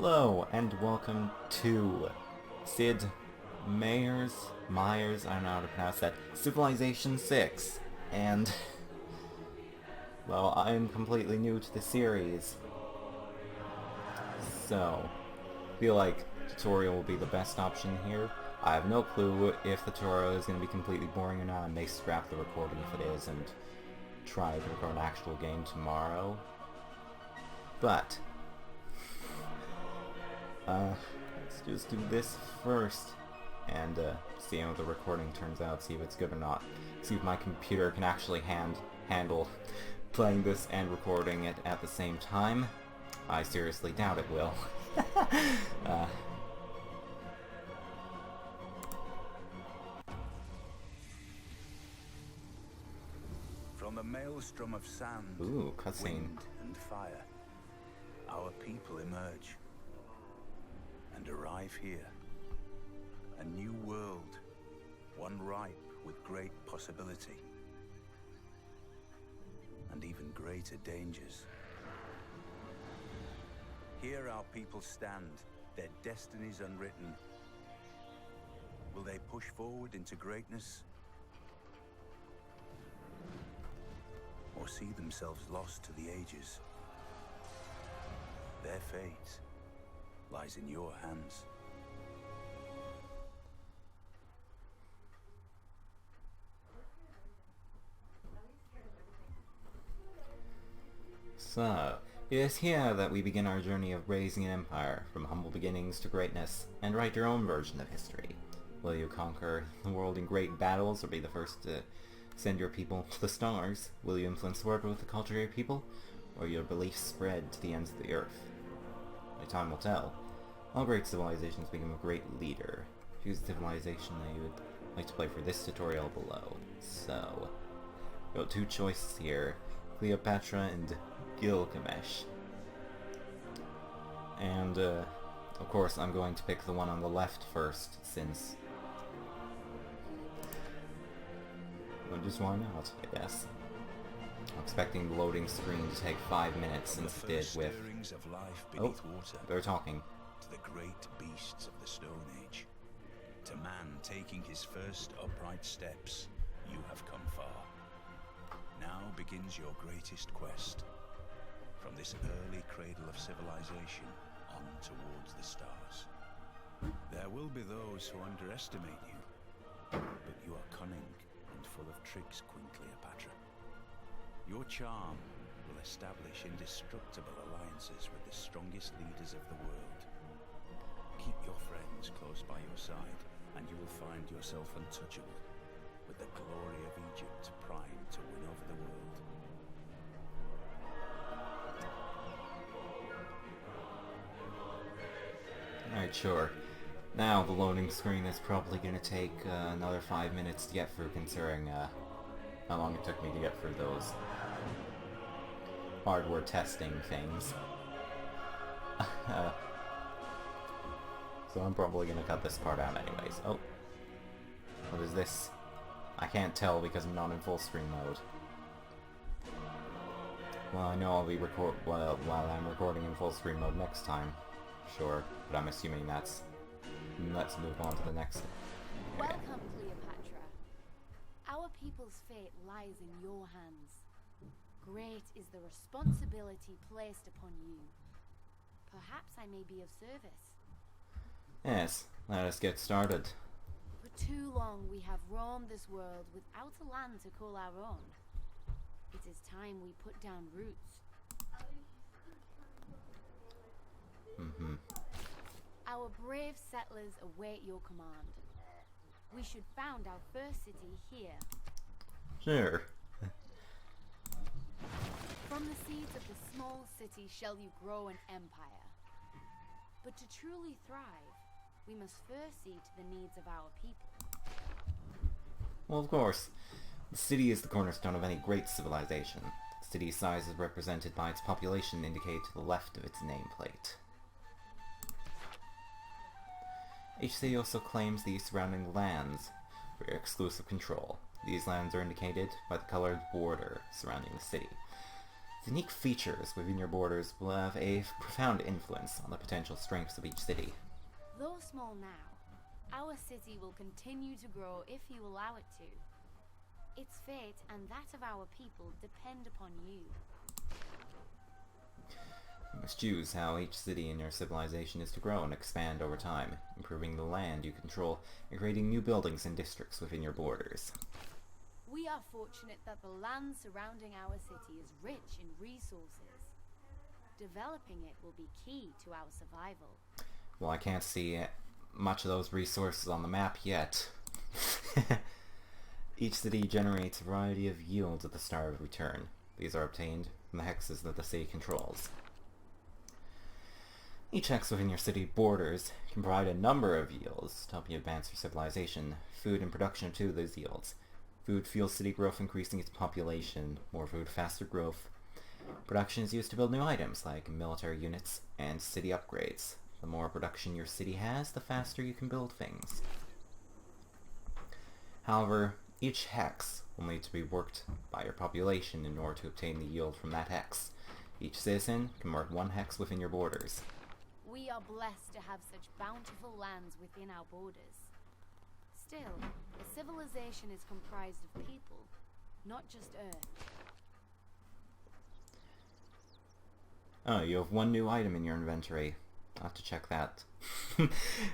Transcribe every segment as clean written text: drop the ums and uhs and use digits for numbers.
Hello, and welcome to Sid Meier's, I don't know how to pronounce that, Civilization 6. And, well, I'm completely new to the series. So, I feel like tutorial will be the best option here. I have no clue if the tutorial is going to be completely boring or not. I may scrap the recording if it is and try to record an actual game tomorrow. But let's just do this first and see how the recording turns out, see if it's good or not. See if my computer can actually handle playing this and recording it at the same time. I seriously doubt it will. From the maelstrom of sand, Ooh, cutscene. wind and fire, our people emerge and arrive here. A new world, one ripe with great possibility and even greater dangers. Here our people stand, their destinies unwritten. Will they push forward into greatness, or see themselves lost to the ages? Their fate lies in your hands. So, it is here that we begin our journey of raising an empire, from humble beginnings to greatness, and write your own version of history. Will you conquer the world in great battles, or be the first to send your people to the stars? Will you influence the world with the culture of your people, or your beliefs spread to the ends of the earth? Only time will tell. All great civilizations become a great leader. Choose the civilization that you would like to play for this tutorial below. So, we've got two choices here, Cleopatra and Gilgamesh. And, of course, I'm going to pick the one on the left first, since... well, just why not, I guess. I'm expecting the loading screen to take 5 minutes since it did with... oh, they're talking. To the great beasts of the Stone Age, to man taking his first upright steps, you have come far. Now begins your greatest quest. From this early cradle of civilization on towards the stars. There will be those who underestimate you, but you are cunning and full of tricks, Queen Cleopatra. Your charm will establish indestructible alliances with the strongest leaders of the world. Keep your friends close by your side, and you will find yourself untouchable, with the glory of Egypt primed to win over the world. Alright, sure. Now the loading screen is probably going to take another 5 minutes to get through, considering how long it took me to get through those hardware testing things. So I'm probably going to cut this part out anyways. Oh. What is this? I can't tell because I'm not in full screen mode. Well, I know I'll be while I'm recording in full screen mode next time. Sure, but I'm assuming that's... let's move on to the next... Welcome, Cleopatra. Our people's fate lies in your hands. Great is the responsibility placed upon you. Perhaps I may be of service. Yes, let us get started. For too long we have roamed this world without a land to call our own. It is time we put down roots. Our brave settlers await your command. We should found our first city here. Sure. From the seeds of the small city shall you grow an empire. But to truly thrive, we must first see to the needs of our people. Well, of course. The city is the cornerstone of any great civilization. The city's size is represented by its population indicated to the left of its nameplate. Each city also claims the surrounding lands for your exclusive control. These lands are indicated by the colored border surrounding the city. Unique features within your borders will have a profound influence on the potential strengths of each city. Though small now, our city will continue to grow if you allow it to. Its fate and that of our people depend upon you. You must choose how each city in your civilization is to grow and expand over time, improving the land you control and creating new buildings and districts within your borders. We are fortunate that the land surrounding our city is rich in resources. Developing it will be key to our survival. Well, I can't see much of those resources on the map yet. Each city generates a variety of yields at the start of return. These are obtained from the hexes that the city controls. Each hex within your city borders can provide a number of yields to help you advance your civilization. Food and production are two of those yields. Food fuels city growth, increasing its population. More food, faster growth. Production is used to build new items like military units and city upgrades. The more production your city has, the faster you can build things. However, each hex will need to be worked by your population in order to obtain the yield from that hex. Each citizen can work one hex within your borders. We are blessed to have such bountiful lands within our borders. Still, a civilization is comprised of people, not just earth. Oh, you have one new item in your inventory. I'll have to check that.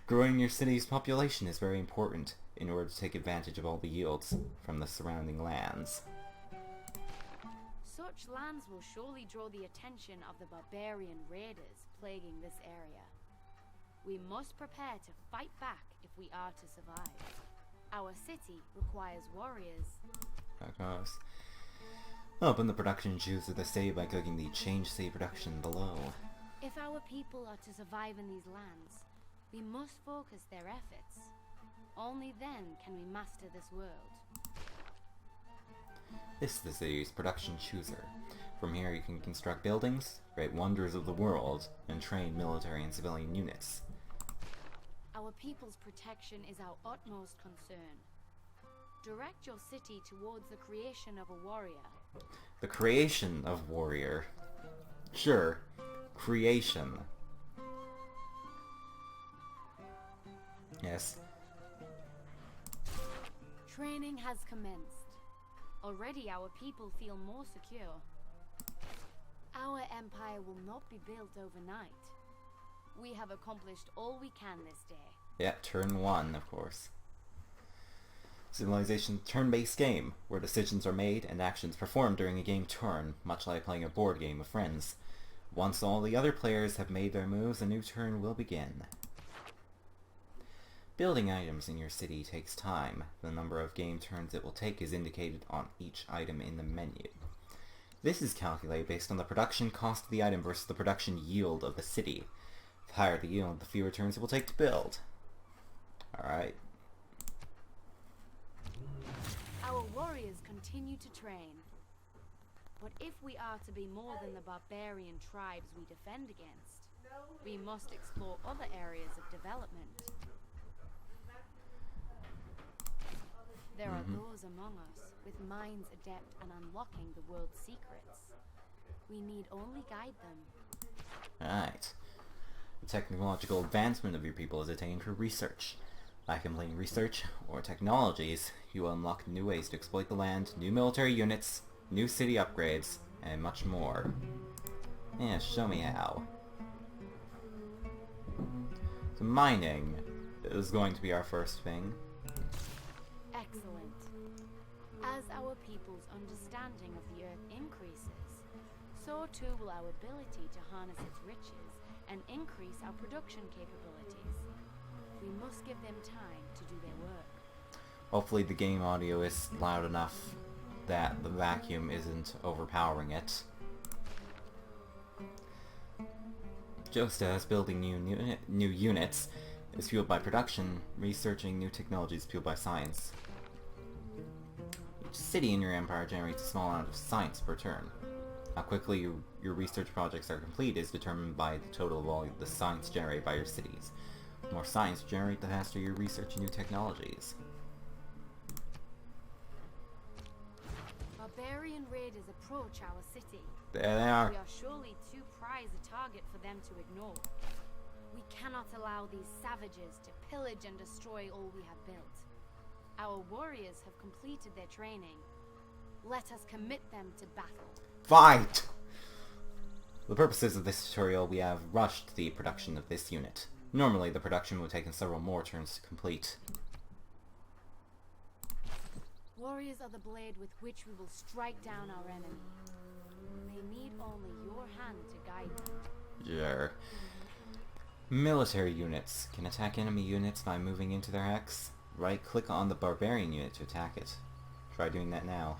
Growing your city's population is very important in order to take advantage of all the yields from the surrounding lands. Such lands will surely draw the attention of the barbarian raiders plaguing this area. We must prepare to fight back if we are to survive. Our city requires warriors. Of course. Open the production chooser of the city by clicking the Change City Production below. If our people are to survive in these lands, we must focus their efforts. Only then can we master this world. This is the city's production chooser. From here you can construct buildings, create wonders of the world, and train military and civilian units. Our people's protection is our utmost concern. Direct your city towards the creation of a warrior. The creation of warrior. Sure, creation. Yes. Training has commenced. Already our people feel more secure. Our empire will not be built overnight. We have accomplished all we can this day. Yeah, turn 1, of course. Civilization turn-based game, where decisions are made and actions performed during a game turn, much like playing a board game with friends. Once all the other players have made their moves, a new turn will begin. Building items in your city takes time. The number of game turns it will take is indicated on each item in the menu. This is calculated based on the production cost of the item versus the production yield of the city. The higher the yield, the fewer turns it will take to build. Alright. Our warriors continue to train. But if we are to be more than the barbarian tribes we defend against, we must explore other areas of development. There are those among us with minds adept at unlocking the world's secrets. We need only guide them. Alright. The technological advancement of your people is attained through research. By completing research or technologies, you will unlock new ways to exploit the land, new military units, new city upgrades, and much more. Yeah, show me how. So mining is going to be our first thing. Excellent. As our people's understanding of the earth increases, so too will our ability to harness its riches and increase our production capabilities. We must give them time to do their work. Hopefully the game audio is loud enough that the vacuum isn't overpowering it. Just as building new units is fueled by production, researching new technologies is fueled by science. Each city in your empire generates a small amount of science per turn. How quickly your research projects are complete is determined by the total of all the science generated by your cities. The more science you generate, the faster you research new technologies. Barbarian raiders approach our city. There they are. We are surely too prized a target for them to ignore. We cannot allow these savages to pillage and destroy all we have built. Our warriors have completed their training. Let us commit them to battle. Fight! For the purposes of this tutorial, we have rushed the production of this unit. Normally, the production would take several more turns to complete. Warriors are the blade with which we will strike down our enemy. They need only your hand to guide them. Sure. Military units can attack enemy units by moving into their X. Right-click on the barbarian unit to attack it. Try doing that now.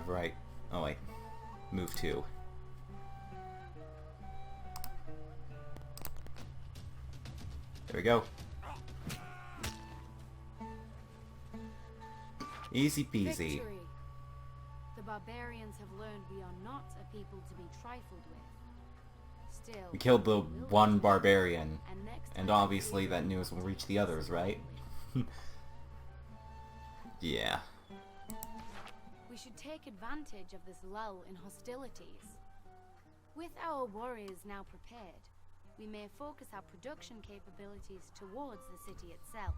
Right. Oh wait. Move 2. There we go. Easy peasy. Victory. The barbarians have learned we are not a people to be trifled with. Still, We killed the one barbarian, and next and time obviously that news will reach the others, right? Yeah. we should take advantage of this lull in hostilities. With our warriors now prepared, we may focus our production capabilities towards the city itself.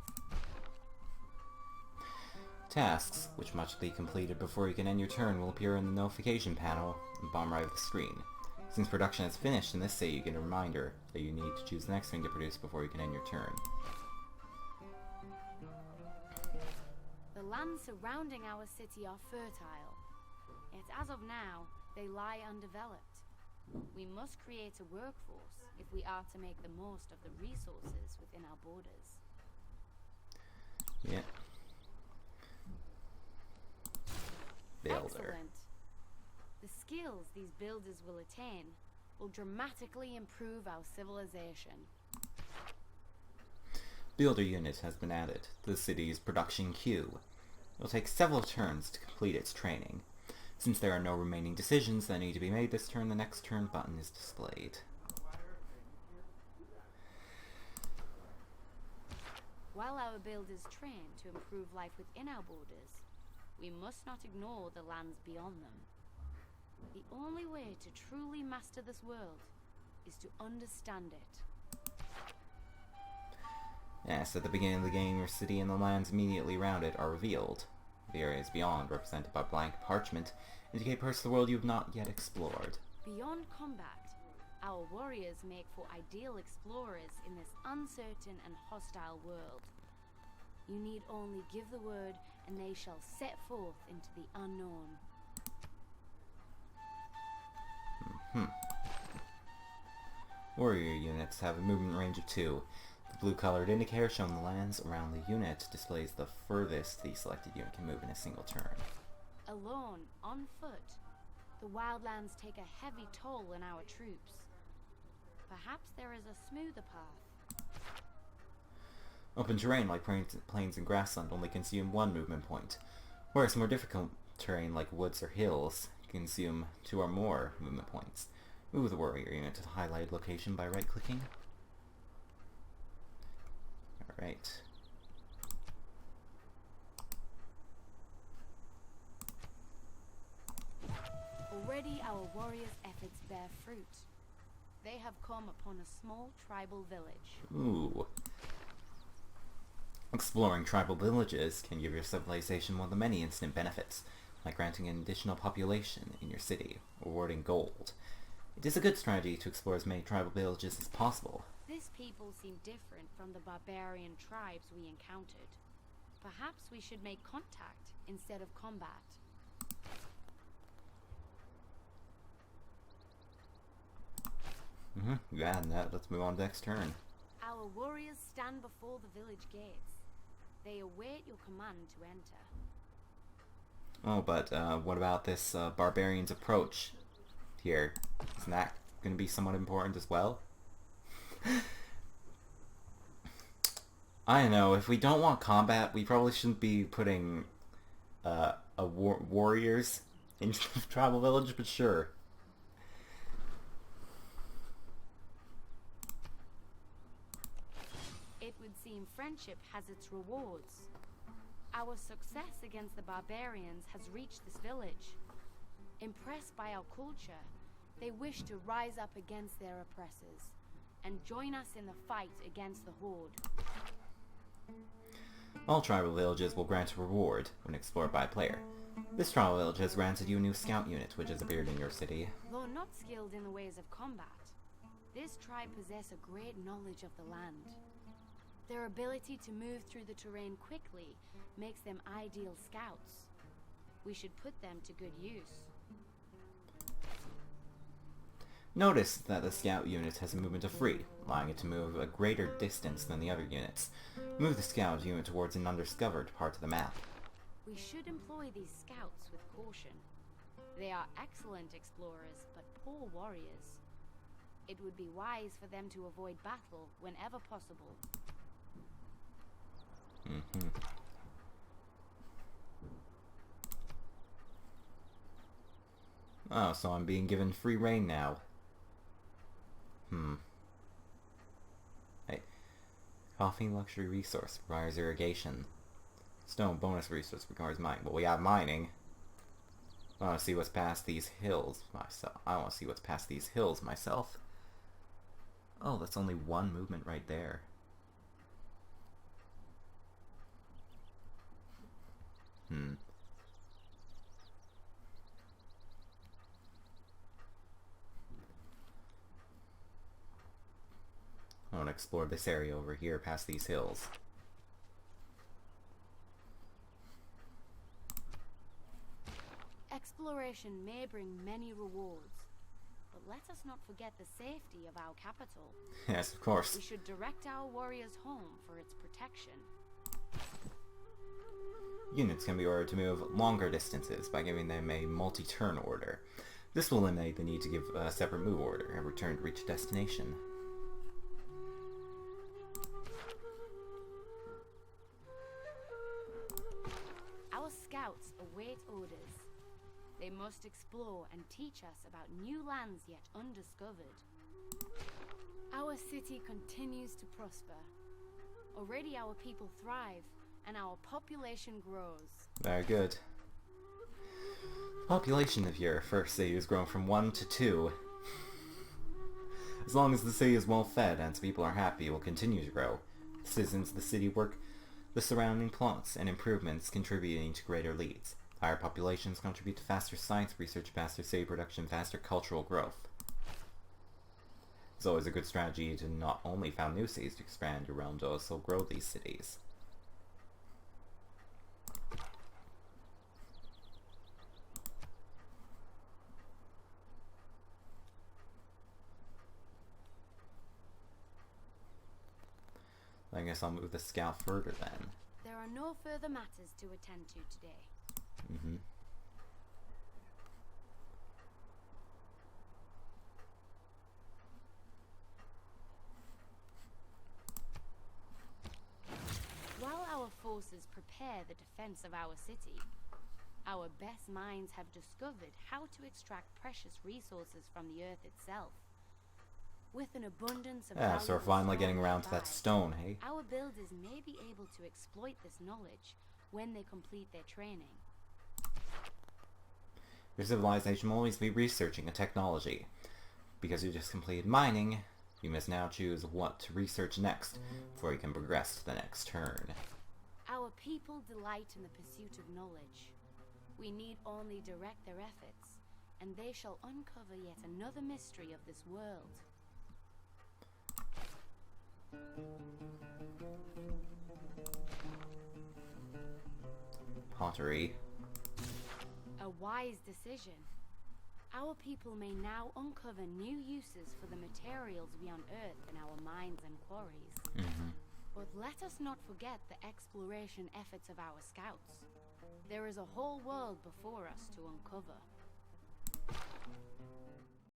Tasks, which must be completed before you can end your turn, will appear in the notification panel and bottom right of the screen. Since production is finished in this city, you get a reminder that you need to choose the next thing to produce before you can end your turn. The lands surrounding our city are fertile, yet as of now, they lie undeveloped. We must create a workforce if we are to make the most of the resources within our borders. Yeah. Builder. Excellent. The skills these builders will attain will dramatically improve our civilization. Builder unit has been added to the city's production queue. It will take several turns to complete its training. Since there are no remaining decisions that need to be made this turn, the next turn button is displayed. While our builders train to improve life within our borders, we must not ignore the lands beyond them. The only way to truly master this world is to understand it. Yes, at the beginning of the game, your city and the lands immediately around it are revealed. The areas beyond, represented by blank parchment, indicate parts of the world you have not yet explored. Beyond combat, our warriors make for ideal explorers in this uncertain and hostile world. You need only give the word, and they shall set forth into the unknown. Warrior units have a movement range of 2. The blue-colored indicator showing the lands around the unit displays the furthest the selected unit can move in a single turn. Alone, on foot, the wildlands take a heavy toll on our troops. Perhaps there is a smoother path. Open terrain like plains and grassland only consume 1 movement point, whereas more difficult terrain like woods or hills consume 2 or more movement points. Move the warrior unit to the highlighted location by right-clicking. Alright. Already our warriors' efforts bear fruit. They have come upon a small tribal village. Ooh. Exploring tribal villages can give your civilization one of the many instant benefits, like granting an additional population in your city, or awarding gold. It is a good strategy to explore as many tribal villages as possible. This people seem different from the barbarian tribes we encountered. Perhaps we should make contact instead of combat. Yeah, and let's move on to next turn. Our warriors stand before the village gates. They await your command to enter. Oh, but what about this barbarian's approach here? Isn't that going to be somewhat important as well? I don't know, if we don't want combat, we probably shouldn't be putting warriors into the tribal village, but sure. It would seem friendship has its rewards. Our success against the barbarians has reached this village. Impressed by our culture, they wish to rise up against their oppressors and join us in the fight against the Horde. All tribal villages will grant a reward when explored by a player. This tribal village has granted you a new scout unit which has appeared in your city. Though not skilled in the ways of combat, this tribe possess a great knowledge of the land. Their ability to move through the terrain quickly makes them ideal scouts. We should put them to good use. Notice that the scout unit has a movement of 3, allowing it to move a greater distance than the other units. Move the scout unit towards an undiscovered part of the map. We should employ these scouts with caution. They are excellent explorers, but poor warriors. It would be wise for them to avoid battle whenever possible. Oh, so I'm being given free reign now. Hey. Coffee luxury resource requires irrigation. Stone bonus resource requires mining. But we have mining. I want to see what's past these hills myself. Oh, that's only one movement right there. I want to explore this area over here past these hills. Exploration may bring many rewards, but let us not forget the safety of our capital. Yes, of course. We should direct our warriors home for its protection. Units can be ordered to move longer distances by giving them a multi-turn order. This will eliminate the need to give a separate move order every turn to reach a destination. Our scouts await orders. They must explore and teach us about new lands yet undiscovered. Our city continues to prosper. Already our people thrive, and our population grows. Very good. Population of your first city has grown from 1 to 2. As long as the city is well fed and its people are happy, it will continue to grow. The citizens of the city work the surrounding plots and improvements, contributing to greater leads. Higher populations contribute to faster science research, faster city production, faster cultural growth. It's always a good strategy to not only found new cities to expand your realm, but also grow these cities. I guess I'll move the scout further then. There are no further matters to attend to today. While our forces prepare the defense of our city, our best minds have discovered how to extract precious resources from the earth itself. With an abundance of Yeah, so we're valuable finally getting stone around to that nearby, stone, hey? our builders may be able to exploit this knowledge when they complete their training. Your civilization will always be researching a technology. Because you just completed mining, you must now choose what to research next before you can progress to the next turn. Our people delight in the pursuit of knowledge. We need only direct their efforts, and they shall uncover yet another mystery of this world. Pottery. A wise decision. Our people may now uncover new uses for the materials we unearth in our mines and quarries. But let us not forget the exploration efforts of our scouts. There is a whole world before us to uncover.